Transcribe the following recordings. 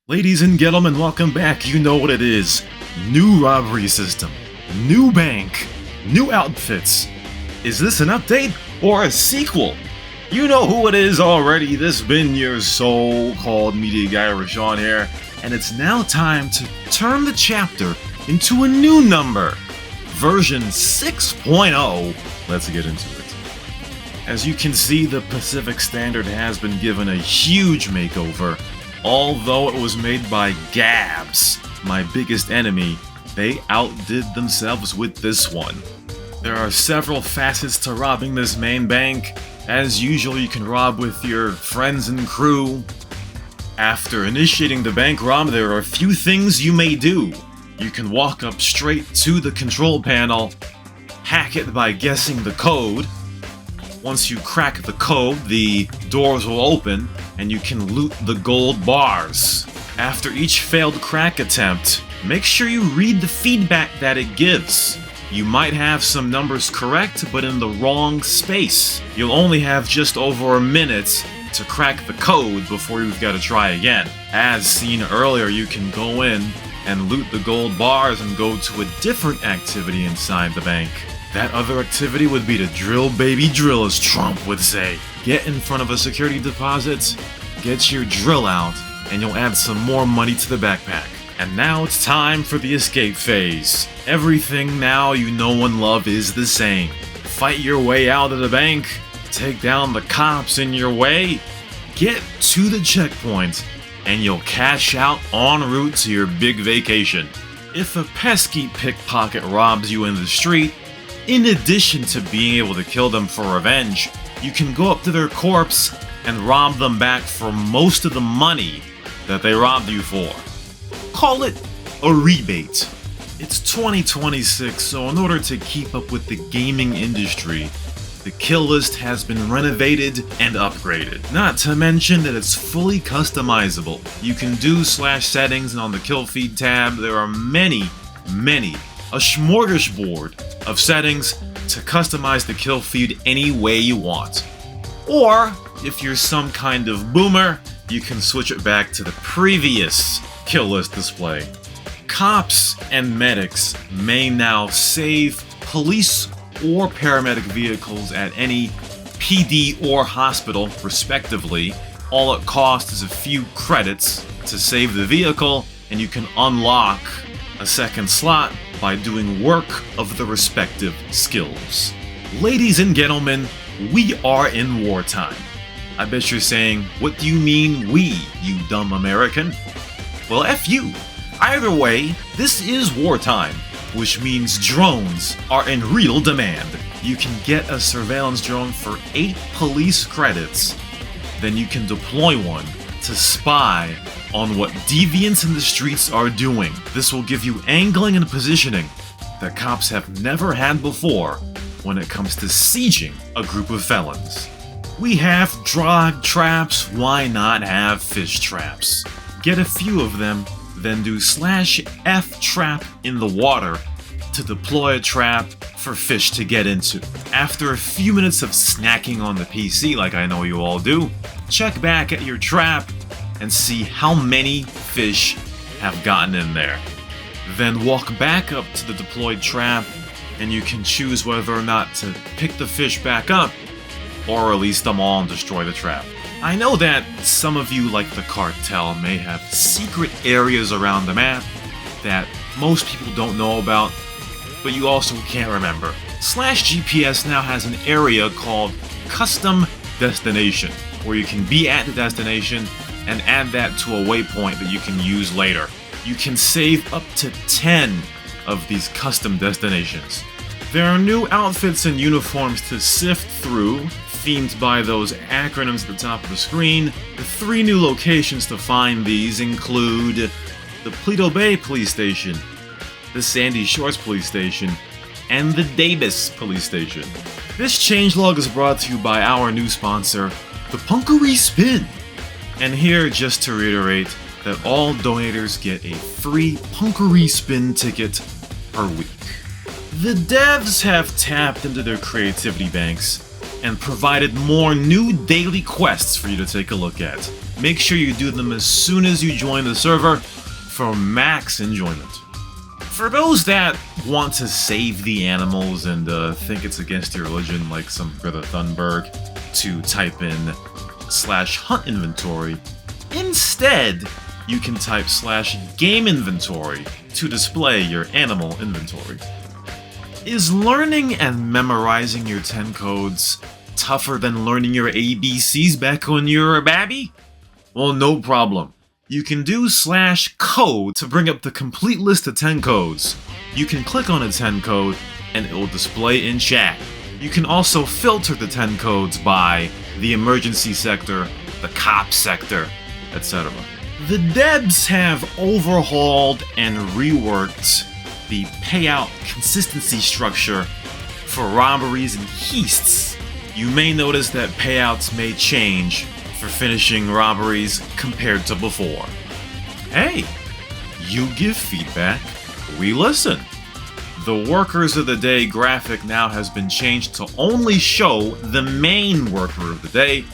Ladies and gentlemen, welcome back. You know what it is. New robbery system, new bank, new outfits. Is this an update or a sequel? You know who it is already. This has been your so-called media guy, Rashawn here, and it's now time to turn the chapter into a new number. Version 6.0. Let's get into it. As you can see, the Pacific Standard has been given a huge makeover. Although it was made by Gabs, my biggest enemy, they outdid themselves with this one. There are several facets to robbing this main bank. As usual, you can rob with your friends and crew. After initiating the bank rob, there are a few things you may do. You can walk up straight to the control panel, hack it by guessing the code. Once you crack the code, the doors will open and you can loot the gold bars. After each failed crack attempt, make sure you read the feedback that it gives. You might have some numbers correct, but in the wrong space. You'll only have just over a minute to crack the code before you've got to try again. As seen earlier, you can go in and loot the gold bars and go to a different activity inside the bank. That other activity would be to drill baby drill, as Trump would say. Get in front of a security deposit, get your drill out, and you'll add some more money to the backpack. And now it's time for the escape phase. Everything now you know and love is the same. Fight your way out of the bank, take down the cops in your way, get to the checkpoint, and you'll cash out en route to your big vacation. If a pesky pickpocket robs you in the street, in addition to being able to kill them for revenge, you can go up to their corpse and rob them back for most of the money that they robbed you for. Call it a rebate. It's 2026, so in order to keep up with the gaming industry, the kill list has been renovated and upgraded. Not to mention that it's fully customizable. You can do /settings, and on the kill feed tab, there are many, a smorgasbord of settings to customize the kill feed any way you want. Or, if you're some kind of boomer, you can switch it back to the previous kill list display. Cops and medics may now save police or paramedic vehicles at any PD or hospital, respectively. All it costs is a few credits to save the vehicle, and you can unlock a second slot by doing work of the respective skills. Ladies and gentlemen, we are in wartime. I bet you're saying, what do you mean we, you dumb American? Well, F you. Either way, this is wartime, which means drones are in real demand. You can get a surveillance drone for 8 police credits. Then you can deploy one to spy on what deviants in the streets are doing. This will give you angling and positioning that cops have never had before when it comes to sieging a group of felons. We have drug traps, why not have fish traps? Get a few of them, then do /F trap in the water to deploy a trap for fish to get into. After a few minutes of snacking on the PC, like I know you all do, check back at your trap and see how many fish have gotten in there. Then walk back up to the deployed trap, and you can choose whether or not to pick the fish back up or release them all and destroy the trap. I know that some of you, like the cartel, may have secret areas around the map that most people don't know about, but you also can't remember. /GPS now has an area called Custom Destination, where you can be at the destination and add that to a waypoint that you can use later. You can save up to 10 of these custom destinations. There are new outfits and uniforms to sift through, themed by those acronyms at the top of the screen. The 3 new locations to find these include the Paleto Bay Police Station, the Sandy Shores Police Station, and the Davis Police Station. This changelog is brought to you by our new sponsor, the Punkery Spin. And here, just to reiterate, that all donators get a free Punkery Spin ticket per week. The devs have tapped into their creativity banks and provided more new daily quests for you to take a look at. make sure you do them as soon as you join the server for max enjoyment. For those that want to save the animals and think it's against your religion, like some Greta Thunberg, to type in /hunt inventory, instead you can type /game inventory to display your animal inventory. Is learning and memorizing your 10 codes tougher than learning your ABCs back when you were a babby? Well, no problem. You can do /code to bring up the complete list of 10 codes. You can click on a 10 code and it will display in chat. You can also filter the 10 codes by the emergency sector, the cop sector, etc. The devs have overhauled and reworked the payout consistency structure for robberies and heists. You may notice that payouts may change for finishing robberies compared to before. Hey, you give feedback, we listen. The Workers of the Day graphic now has been changed to only show the main worker of the day,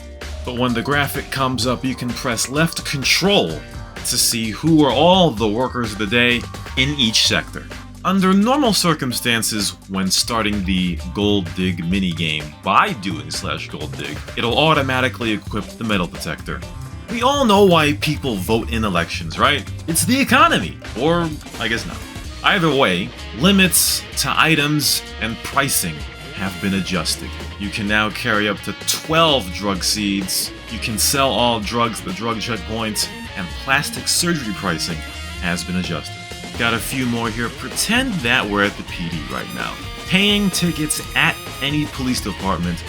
but when the graphic comes up you can press left control to see who are all the Workers of the Day in each sector. Under normal circumstances, when starting the Gold Dig minigame by doing /Gold Dig, it'll automatically equip the metal detector. We all know why people vote in elections, right? It's the economy, or I guess not. Either way, limits to items and pricing have been adjusted. You can now carry up to 12 drug seeds, you can sell all drugs at the drug checkpoints, and plastic surgery pricing has been adjusted. Got a few more here. Pretend that we're at the PD right now. Paying tickets at any police department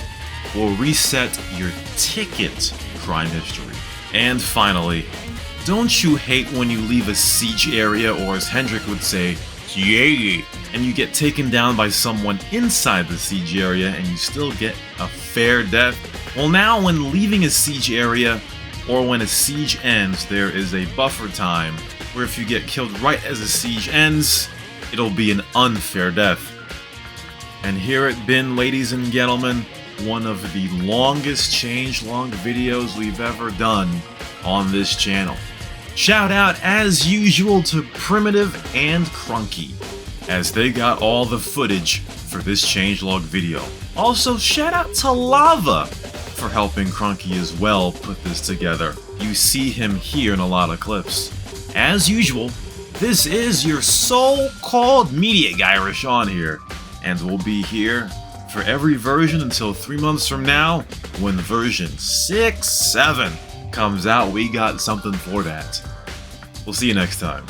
will reset your ticket crime history. And finally, don't you hate when you leave a siege area, or as Hendrik would say, yay, and you get taken down by someone inside the siege area and you still get a fair death? Well, now when leaving a siege area, or when a siege ends, there is a buffer time where if you get killed right as the siege ends, it'll be an unfair death. And here it been, ladies and gentlemen, one of the longest changelog videos we've ever done on this channel. Shout out as usual to Primitive and Crunky, as they got all the footage for this changelog video. Also, shout out to Lava for helping Crunky as well put this together. You see him here in a lot of clips. As usual, this is your so-called media guy Rashawn here, and we'll be here for every version until 3 months from now, when version 6.7 comes out. We got something for that. We'll see you next time.